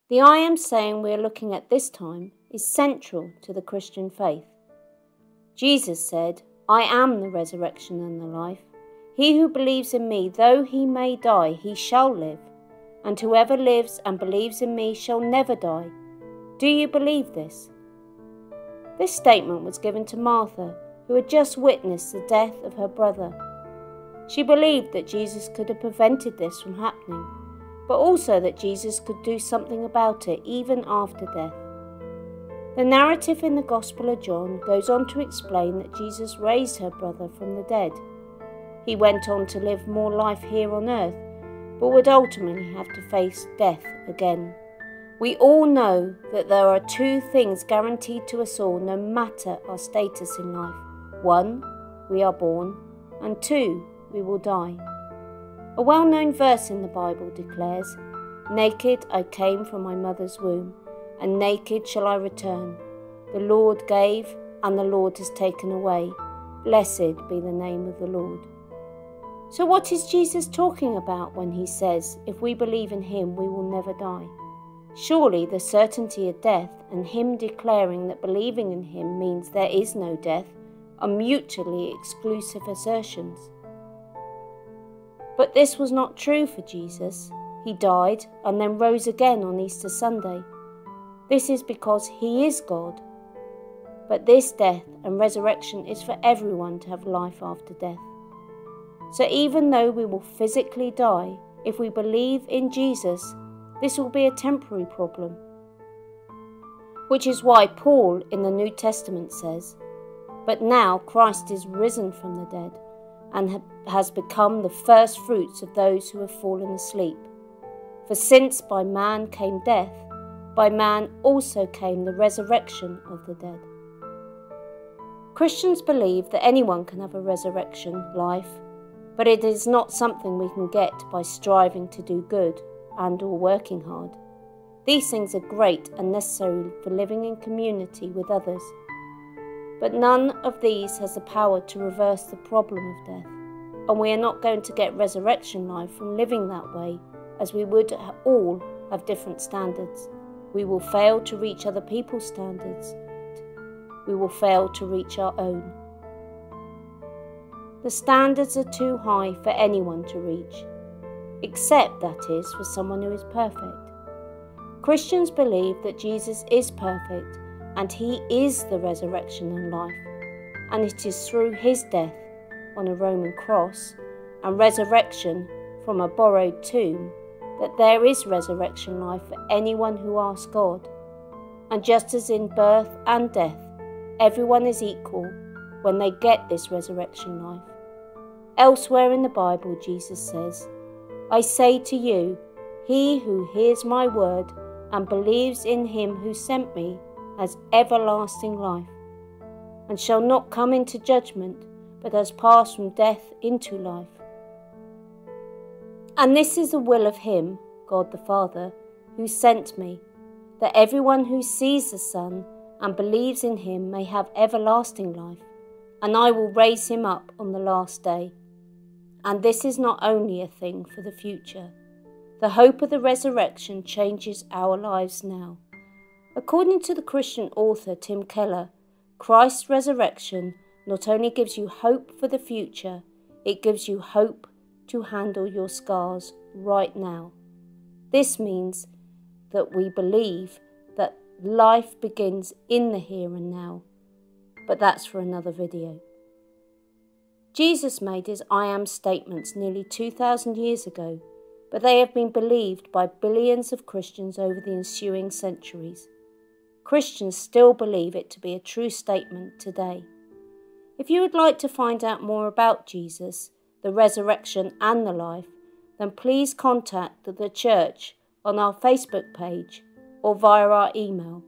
The I am saying we are looking at this time is central to the Christian faith. Jesus said, "I am the resurrection and the life. He who believes in me, though he may die, he shall live. And whoever lives and believes in me shall never die." Do you believe this? This statement was given to Martha, who had just witnessed the death of her brother. She believed that Jesus could have prevented this from happening, but also that Jesus could do something about it even after death. The narrative in the Gospel of John goes on to explain that Jesus raised her brother from the dead. He went on to live more life here on earth, but would ultimately have to face death again. We all know that there are two things guaranteed to us all, no matter our status in life. 1, we are born, and 2, we will die. A well-known verse in the Bible declares, "Naked I came from my mother's womb, and naked shall I return. The Lord gave, and the Lord has taken away. Blessed be the name of the Lord." So what is Jesus talking about when he says, if we believe in him, we will never die? Surely the certainty of death and him declaring that believing in him means there is no death are mutually exclusive assertions. But this was not true for Jesus. He died and then rose again on Easter Sunday. This is because he is God. But this death and resurrection is for everyone to have life after death. So even though we will physically die, if we believe in Jesus, this will be a temporary problem. Which is why Paul in the New Testament says, "But now Christ is risen from the dead, and has become the first fruits of those who have fallen asleep. For since by man came death, by man also came the resurrection of the dead." Christians believe that anyone can have a resurrection life, but it is not something we can get by striving to do good and or working hard. These things are great and necessary for living in community with others. But none of these has the power to reverse the problem of death, and we are not going to get resurrection life from living that way, as we would all have different standards. We will fail to reach other people's standards. We will fail to reach our own. The standards are too high for anyone to reach, except, that is, for someone who is perfect. Christians believe that Jesus is perfect and he is the resurrection and life, and it is through his death on a Roman cross and resurrection from a borrowed tomb that there is resurrection life for anyone who asks God. And just as in birth and death, everyone is equal when they get this resurrection life. Elsewhere in the Bible, Jesus says, "I say to you, he who hears my word and believes in him who sent me has everlasting life, and shall not come into judgment, but has passed from death into life. And this is the will of him, God the Father, who sent me, that everyone who sees the Son and believes in him may have everlasting life, and I will raise him up on the last day." And this is not only a thing for the future. The hope of the resurrection changes our lives now. According to the Christian author Tim Keller, Christ's resurrection not only gives you hope for the future, it gives you hope to handle your scars right now. This means that we believe that life begins in the here and now, but that's for another video. Jesus made his I am statements nearly 2,000 years ago, but they have been believed by billions of Christians over the ensuing centuries. Christians still believe it to be a true statement today. If you would like to find out more about Jesus, the resurrection and the life, then please contact the church on our Facebook page or via our email.